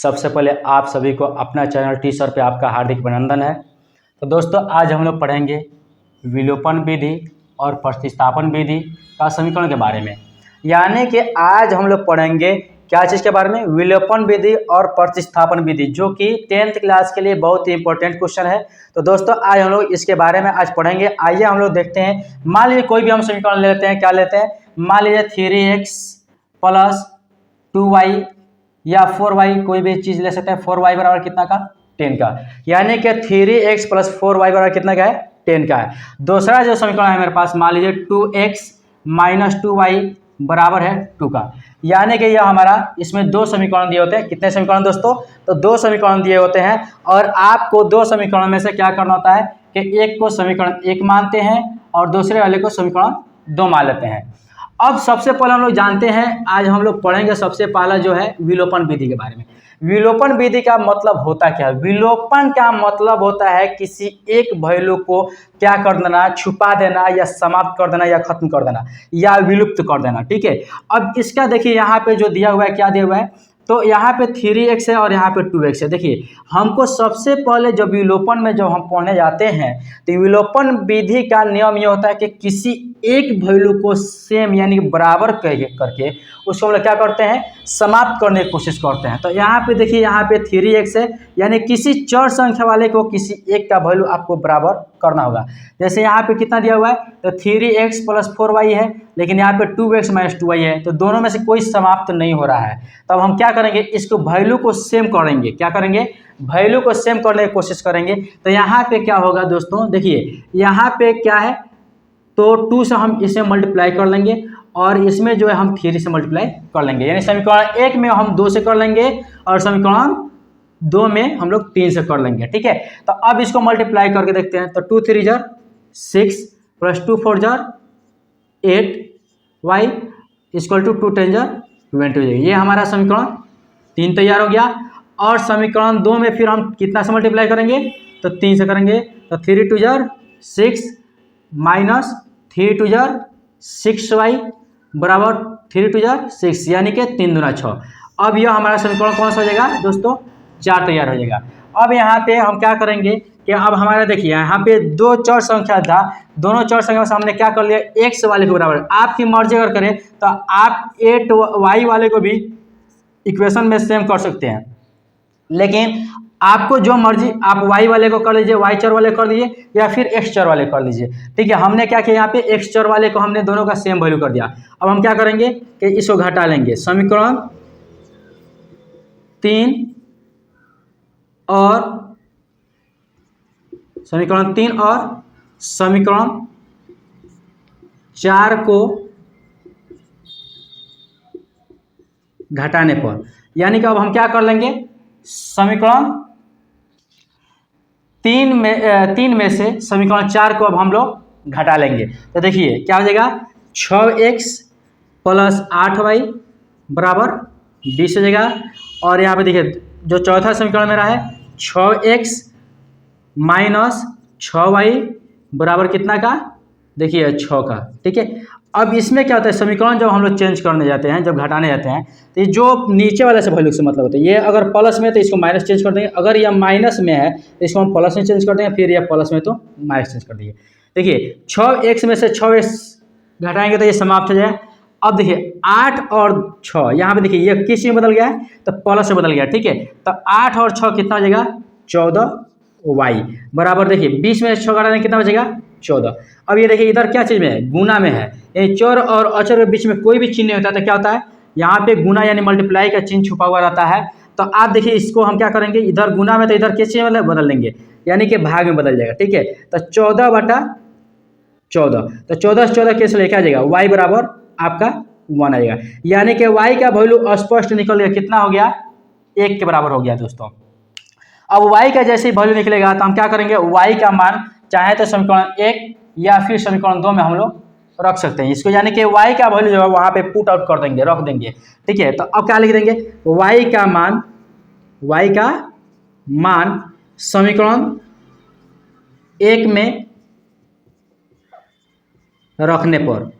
सबसे पहले आप सभी को अपना चैनल टी सर पे आपका हार्दिक अभिनंदन है। तो दोस्तों आज हम लोग पढ़ेंगे विलोपन विधि और प्रतिस्थापन विधि का समीकरण के बारे में। यानी कि आज हम लोग पढ़ेंगे क्या चीज़ के बारे में, विलोपन विधि और प्रतिस्थापन विधि, जो कि 10th क्लास के लिए बहुत ही इंपॉर्टेंट क्वेश्चन है। तो दोस्तों आज हम लोग इसके बारे में आज पढ़ेंगे। आइए हम लोग देखते हैं। मान लीजिए कोई भी हम समीकरण लेते हैं, क्या लेते हैं, मान लीजिए 3x + 2y या 4y, कोई भी चीज़ ले सकते हैं। 4y बराबर कितना का, 10 का, यानी कि 3x + 4y बराबर कितना का है, 10 का है। दूसरा जो समीकरण है मेरे पास, मान लीजिए 2x - 2y बराबर है 2 का, यानी कि यह हमारा, इसमें दो समीकरण दिए होते हैं। कितने समीकरण दोस्तों, तो दो समीकरण दिए होते हैं और आपको दो समीकरण में से क्या करना होता है कि एक को समीकरण 1 मानते हैं और दूसरे वाले को समीकरण 2 मान लेते हैं। अब सबसे पहले हम लोग जानते हैं, आज हम लोग पढ़ेंगे सबसे पहला जो है विलोपन विधि के बारे में। विलोपन विधि का मतलब होता क्या है? विलोपन का मतलब होता है किसी एक वैल्यू को क्या कर देना, छुपा देना या समाप्त कर देना या खत्म कर देना या विलुप्त कर देना। ठीक है, अब इसका देखिए यहाँ पे जो दिया हुआ है, क्या दिया हुआ है, तो यहाँ पे 3x है और यहाँ पे 2x है। देखिए हमको सबसे पहले जब विलोपन में जब हम पढ़ने जाते हैं तो विलोपन विधि का नियम ये होता है कि किसी एक वैल्यू को सेम यानी कि बराबर करके उसको हम लोग क्या करते हैं, समाप्त करने की कोशिश करते हैं। तो यहाँ पे देखिए, यहाँ पे 3x है, यानी किसी चर संख्या वाले को किसी एक का वैल्यू आपको बराबर करना होगा। जैसे यहाँ पे कितना दिया हुआ है, तो 3x + 4y है, लेकिन यहाँ पे 2x - 2y है, तो दोनों में से कोई समाप्त नहीं हो रहा है। तब हम क्या करेंगे, इसको वैल्यू को सेम करेंगे। क्या करेंगे, वैल्यू को सेम करने की कोशिश करेंगे। तो यहाँ पे क्या होगा दोस्तों, देखिए यहाँ पे क्या है, तो 2 से हम इसे मल्टीप्लाई कर लेंगे और इसमें जो है हम 3 से मल्टीप्लाई कर लेंगे, यानी समीकरण 1 में हम 2 से कर लेंगे और समीकरण 2 में हम लोग 3 से कर लेंगे। ठीक है, तो अब इसको मल्टीप्लाई करके देखते हैं। तो 2 × 3 = 6 + 2 × 4 = 8, y = 2 × 10 = 20 हो जाएगी। ये हमारा समीकरण 3 तैयार हो गया। और समीकरण 2 में फिर हम कितना से मल्टीप्लाई करेंगे, तो 3 से करेंगे। तो 3 × 2 = 6 - 3 × 2 = 6y बराबर 3 × 2 = 6, यानी कि 3 दूना 6। अब यह हमारा समीकरण कौन सा हो जाएगा दोस्तों, 4 तैयार हो जाएगा। अब यहाँ पे हम क्या करेंगे कि अब हमारा देखिए यहाँ पे दो चर संख्या था, दोनों चर संख्या से हमने क्या कर लिया, x वाले के बराबर। आपकी मर्जी अगर करें तो आप 8y वाले को भी इक्वेशन में सेम कर सकते हैं, लेकिन आपको जो मर्जी, आप y वाले को कर लीजिए, y चर वाले कर लीजिए, या फिर x चर वाले कर लीजिए। ठीक है, हमने क्या किया, यहाँ पे x चर वाले को हमने दोनों का सेम वैल्यू कर दिया। अब हम क्या करेंगे कि इसको घटा लेंगे। समीकरण 3 और समीकरण 4 को घटाने पर, यानी कि अब हम क्या कर लेंगे, समीकरण 3 में से समीकरण 4 को अब हम लोग घटा लेंगे। तो देखिए क्या हो जाएगा, 6x + 8y बराबर 20 हो जाएगा। और यहाँ पे देखिए जो चौथा समीकरण मेरा है, 6x - 6y बराबर कितना का, देखिए 6 का। ठीक है, अब इसमें क्या होता है, समीकरण जब हम लोग चेंज करने जाते हैं, जब घटाने जाते हैं, तो ये जो नीचे वाले से वैल्यू से मतलब होता है, ये अगर प्लस में तो इसको माइनस चेंज कर देंगे, अगर यह माइनस में है तो इसको हम प्लस में चेंज कर देंगे, फिर यह प्लस में तो माइनस चेंज कर देंगे। देखिए 6x में से 6x घटाएंगे तो ये समाप्त हो जाए। अब देखिए 8 और 6, यहाँ पे देखिए ये किस में बदल गया है, तो प्लस में बदल गया। ठीक है, तो 8 और 6 कितना हो जाएगा, 14y बराबर, देखिए 20 में 6 घटाने कितना बचेगा, 14। अब ये देखिए इधर क्या चीज़ में है, गुना में है। ये चर और अचर के बीच में कोई भी चिन्ह नहीं होता, तो क्या होता है, यहाँ पे गुना यानी मल्टीप्लाई का चिन्ह छुपा हुआ रहता है। तो आप देखिए इसको हम क्या करेंगे, इधर गुना में तो इधर किस चीज़ में बदल देंगे, यानी कि भाग में बदल जाएगा। ठीक है, तो 14/14, तो 14 से 14 कैसे लेके आ जाएगा, y बराबर आपका 1 आएगा, यानी कि y का वैल्यू स्पष्ट निकल गया, कितना हो गया, 1 के बराबर हो गया दोस्तों। अब y का जैसे ही वैल्यू निकलेगा तो हम क्या करेंगे, y का मान चाहे तो समीकरण 1 या फिर समीकरण 2 में हम लोग रख सकते हैं इसको, यानी कि y का वैल्यू जो है वहाँ पे पुट आउट कर देंगे, रख देंगे। ठीक है, तो अब क्या लिख देंगे, y का मान समीकरण 1 में रखने पर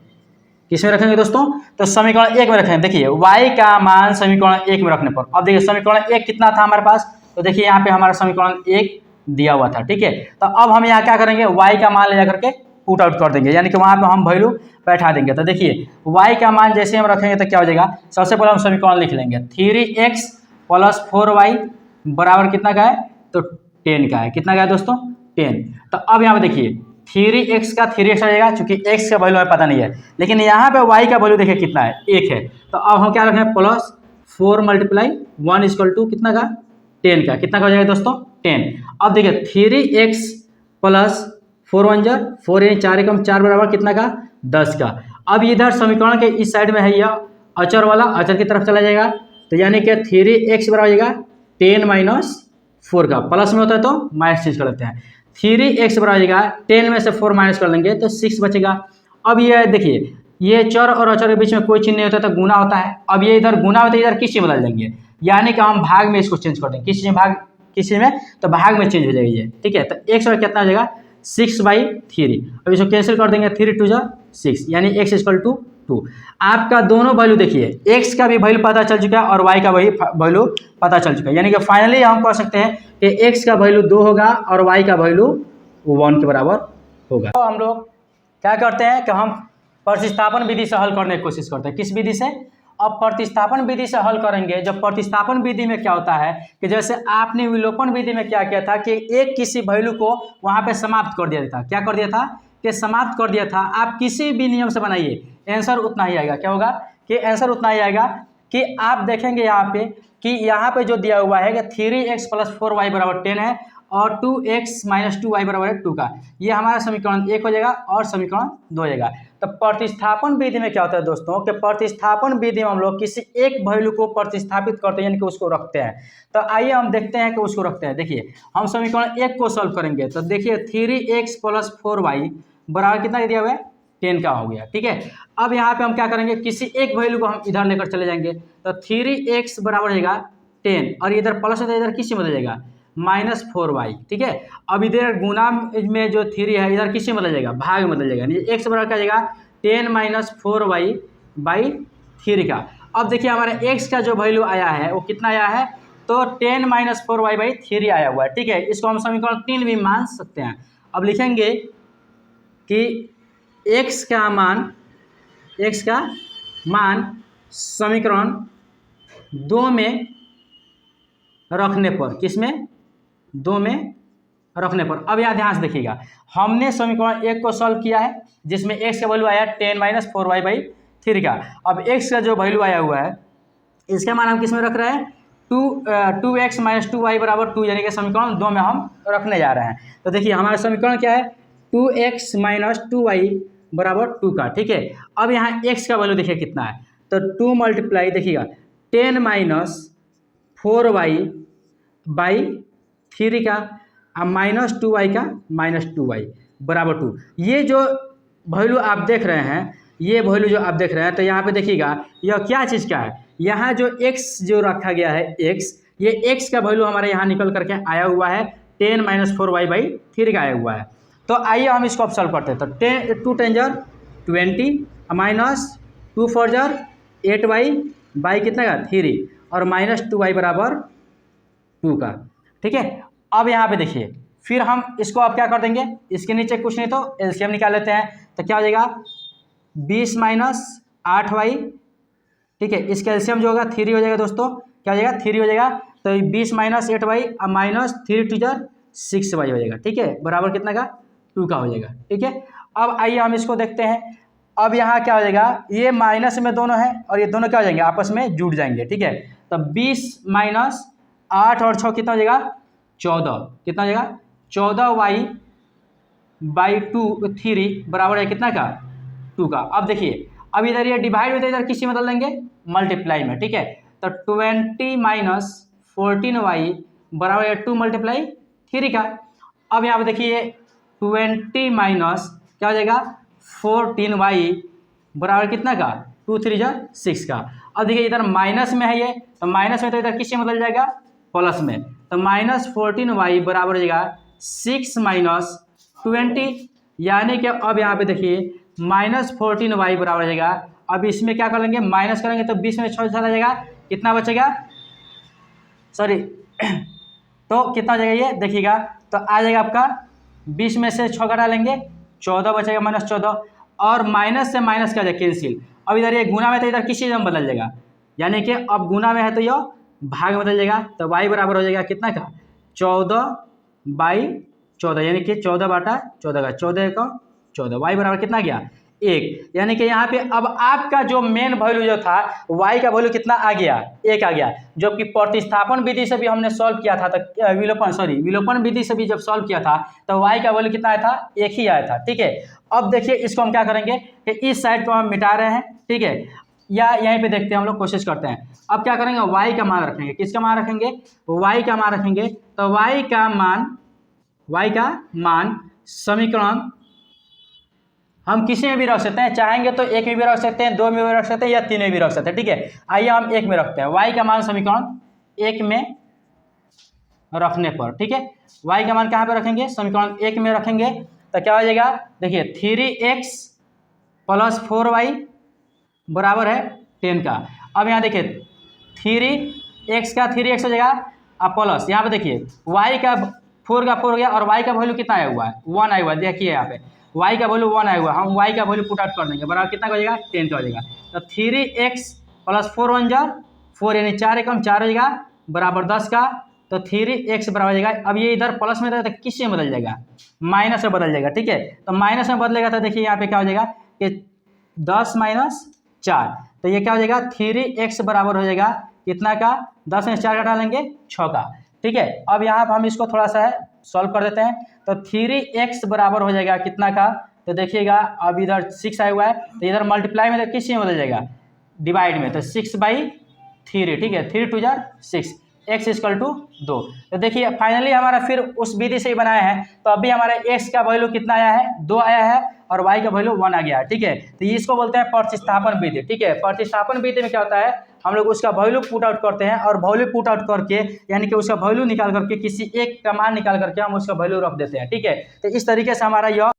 किस में रखेंगे दोस्तों? तो समीकरण 1 में रखेंगे। देखिए y का मान समीकरण 1 में रखने पर, अब देखिए समीकरण 1 कितना था हमारे पास, तो देखिए यहाँ पे हमारा समीकरण 1 दिया हुआ था, ठीक है। तो अब हम यहाँ क्या करेंगे, y का मान ले जा करके पुट आउट कर देंगे, यानी कि वहाँ पे हम वैल्यू बैठा देंगे। तो देखिए y का मान जैसे हम रखेंगे तो क्या हो जाएगा, सबसे पहले हम समीकरण लिख लेंगे 3x + 4y बराबर कितना का है, तो 10 का है। कितना का है दोस्तों? 10। तो अब यहाँ पे देखिए 3x का 3x आ जाएगा, चूंकि x का वैल्यू हमें पता नहीं है, लेकिन यहाँ पे y का वैल्यू देखिए कितना है, 1 है। तो अब हम क्या रखें, +4 × 1 = कितना का, 10 का। कितना का हो जाएगा दोस्तों? 10। अब देखिए 3x + 4 1 जा 4 यानी 4 × 4 बराबर कितना का, 10 का। अब इधर समीकरण के इस साइड में है यह अचर वाला, अचर की तरफ चला जाएगा, तो यानी कि 3x बराबर हो जाएगा 10 - 4 का, प्लस में होता है तो माइनस चेंज कर लेते हैं। 3x बराबर हो जाएगा 10 में से 4 माइनस कर लेंगे तो 6 बचेगा। अब ये देखिए ये चर और अचर के बीच में कोई चिन्ह नहीं होता तो गुना होता है। अब ये इधर गुना होता है, इधर किस चीज में बदल देंगे, यानी कि हम भाग में इसको चेंज कर देंगे। किस चीज में भाग, किस चीज में, तो भाग में चेंज हो जाएगी ये, ठीक है। तो x और कितना हो जाएगा 6/3। अब इसको कैंसिल कर देंगे, 3 × 2 = 6, यानी x = 2। आपका दोनों वैल्यू देखिए, x का भी वैल्यू पता चल चुका है और y का वैल्यू पता चल चुका है, यानी कि फाइनली हम कह सकते हैं कि x का वैल्यू 2 होगा और y का वैल्यू 1 के बराबर होगा। तो हम लोग क्या करते हैं कि हम प्रतिस्थापन विधि से हल करने की कोशिश करते हैं। किस विधि से? अब प्रतिस्थापन विधि से हल करेंगे। जब प्रतिस्थापन विधि में क्या होता है कि जैसे आपने विलोपन विधि में क्या किया था कि एक किसी वैल्यू को वहाँ पे समाप्त कर दिया था। क्या कर दिया था कि समाप्त कर दिया था। आप किसी भी नियम से बनाइए, आंसर उतना ही आएगा। क्या होगा कि आंसर उतना ही आएगा कि आप देखेंगे यहाँ पे कि यहाँ पे जो दिया हुआ है कि 3x + 4y = 10 है और 2x - 2y = 2 का, ये हमारा समीकरण 1 हो जाएगा और समीकरण 2 हो जाएगा। तो प्रतिस्थापन विधि में क्या होता है दोस्तों कि प्रतिस्थापन विधि में हम लोग किसी एक वैल्यू को प्रतिस्थापित करते हैं, यानी कि उसको रखते हैं। तो आइए हम देखते हैं कि उसको रखते हैं। देखिए हम समीकरण 1 को सॉल्व करेंगे तो देखिए 3x + 4y बराबर कितना दिया हुआ है, 10 का हो गया, ठीक है। अब यहाँ पे हम क्या करेंगे, किसी एक वैल्यू को हम इधर लेकर चले जाएंगे तो 3x बराबर हो जाएगा 10 और इधर प्लस होता है, इधर किस में बदल जाएगा, -4y, ठीक है। अब इधर गुना में जो 3 है इधर किस में बदल जाएगा, भाग में बदल जाएगा, यानी x बराबर क्या जाएगा 10 - 4y/3 का। अब देखिए हमारे x का जो वैल्यू आया है वो कितना आया है, तो 10 - 4y/3 आया हुआ है, ठीक है। इसको हम समीकरण 3 भी मान सकते हैं। अब लिखेंगे कि x का मान समीकरण 2 में रखने पर, किसमें, 2 में रखने पर। अब यहाँ ध्यान से देखिएगा, हमने समीकरण 1 को सॉल्व किया है जिसमें x का वैल्यू आया 10 - 4y/3 का। अब x का जो वैल्यू आया हुआ है इसका मान हम किस में रख रहे हैं, 2x - 2y = 2, यानी कि समीकरण 2 में हम रखने जा रहे हैं। तो देखिए हमारा समीकरण क्या है, 2x - 2y = 2 का, ठीक है। अब यहाँ x का वैल्यू देखिए कितना है, तो 2 × देखिएगा 10 - 4y/3 का -2y का -2y = 2। ये जो वैल्यू आप देख रहे हैं, ये वैल्यू जो आप देख रहे हैं, तो यहाँ पे देखिएगा यह क्या चीज़ का है, यहाँ जो x जो रखा गया है x, ये x का वैल्यू हमारे यहाँ निकल करके आया हुआ है 10 - 4y/3 का आया हुआ है। तो आइए हम इसको अब सॉल्व करते हैं। तो 2 × 10 = 20 -2 × 4 = 8y कितना का 3 और -2y = 2 का, ठीक है। अब यहाँ पे देखिए फिर हम इसको अब क्या कर देंगे, इसके नीचे कुछ नहीं तो एलसीएम निकाल लेते हैं। तो क्या हो जाएगा 20 - 8y, ठीक है। इसका एलसीएम जो होगा 3 हो जाएगा दोस्तों, क्या हो जाएगा 3 हो जाएगा। तो 20 - 8y -3 × 2 = 6y हो जाएगा, ठीक है, बराबर कितना का 2 का हो जाएगा, ठीक है। अब आइए हम इसको देखते हैं। अब यहाँ क्या हो जाएगा, ये माइनस में दोनों है और ये दोनों क्या हो जाएंगे, आपस में जुड़ जाएंगे, ठीक है। तो 20 - 8 और 6 कितना हो जाएगा 14, कितना हो जाएगा 14y/3 बराबर है कितना का 2 का। अब देखिए अब इधर ये डिवाइड होता है, इधर किसी में बदल देंगे मल्टीप्लाई में, ठीक है। तो 20 - 14y बराबर है 2 × 3 का। अब यहाँ पे देखिए 20 - क्या हो जाएगा 14y बराबर कितना का 2 × 3 = 6 का। अब देखिए इधर माइनस में है ये, तो माइनस में तो इधर किससे बदल जाएगा प्लस में, तो -14y बराबर हो जाएगा 6 - 20, यानी कि अब यहाँ पे देखिए -14y बराबर हो जाएगा। अब इसमें क्या कर लेंगे, माइनस करेंगे तो 20 में 6 चला जाएगा, कितना बचेगा, सॉरी तो कितना हो जाएगा ये देखिएगा, तो आ जाएगा आपका 20 में से 6 घटा लेंगे 14 बचेगा, -14, और माइनस से माइनस क्या जाएगा, कैंसिल। अब इधर ये गुना में तो इधर किस चीज़ में बदल जाएगा, यानी कि अब गुना में है तो यह भाग में बदल जाएगा, तो y बराबर हो जाएगा कितना का 14/14, यानी कि 14/14 का 14 का 14, y बराबर कितना गया 1। यानी कि यहाँ पे अब आपका जो मेन वैल्यू जो था y का वैल्यू कितना आ गया, 1 आ गया। जबकि प्रतिस्थापन विधि से भी हमने सॉल्व किया था, तो विलोपन विधि से भी जब सॉल्व किया था तो y का वैल्यू कितना आया था, 1 ही आया था। ठीक है, अब देखिए इसको हम क्या करेंगे कि इस साइड को हम मिटा रहे हैं, ठीक है, या यहीं पे देखते हैं हम लोग, कोशिश करते हैं। अब क्या करेंगे, y का मान रखेंगे, किसका मान रखेंगे, y का मान रखेंगे, तो y का मान समीकरण हम किसी में भी रख सकते हैं, चाहेंगे तो 1 में भी रख सकते हैं, 2 में भी रख सकते हैं, या 3 में भी रख सकते हैं। ठीक है, आइए हम 1 में रखते हैं, y का मान समीकरण 1 में रखने पर, ठीक है, y का मान कहाँ पे रखेंगे, समीकरण 1 में रखेंगे तो क्या हो जाएगा, देखिए 3x + 4y बराबर है 10 का। अब यहाँ देखिए 3x का 3x हो जाएगा, अब प्लस यहाँ पे देखिए y का 4 का 4 हो गया, और y का वैल्यू कितना आया हुआ है, 1 आया हुआ है। देखिए यहाँ पे y का वैल्यू 1 आया हुआ है, हम y का वैल्यू पुट आउट कर देंगे, बराबर कितना हो जाएगा 10 का हो जाएगा। तो 3x + 4 1 जा 4, यानी 4 एकम 4 हो जाएगा बराबर 10 का, तो 3x बराबर हो जाएगा। अब ये इधर प्लस में था तो किस में बदल जाएगा, माइनस में बदल जाएगा। ठीक है, तो माइनस में बदलेगा तो देखिए यहाँ पे क्या हो जाएगा कि 10 - 4, तो ये क्या हो जाएगा 3x बराबर हो जाएगा कितना का, 10 में 4 घटा लेंगे 6 का। ठीक है, अब यहाँ पर हम इसको थोड़ा सा सॉल्व कर देते हैं, तो 3x बराबर हो जाएगा कितना का, तो देखिएगा अब इधर 6 आया हुआ है, तो इधर मल्टीप्लाई में तो किस में बदल जाएगा, डिवाइड में, तो 6/3, ठीक है, 3 × 2 = 6, x = 2। तो देखिए फाइनली हमारा फिर उस विधि से ही बनाया है, तो अभी हमारे x का वैल्यू कितना आया है, 2 आया है, और y का वैल्यू 1 आ गया है। ठीक है, तो इसको बोलते हैं प्रतिस्थापन विधि। ठीक है, प्रतिस्थापन विधि में क्या होता है, हम लोग उसका वैल्यू पुट आउट करते हैं, और वैल्यू पुट आउट करके यानी कि उसका वैल्यू निकाल करके किसी एक का मान निकाल करके हम उसका वैल्यू रख देते हैं। ठीक है, तो इस तरीके से हमारा यह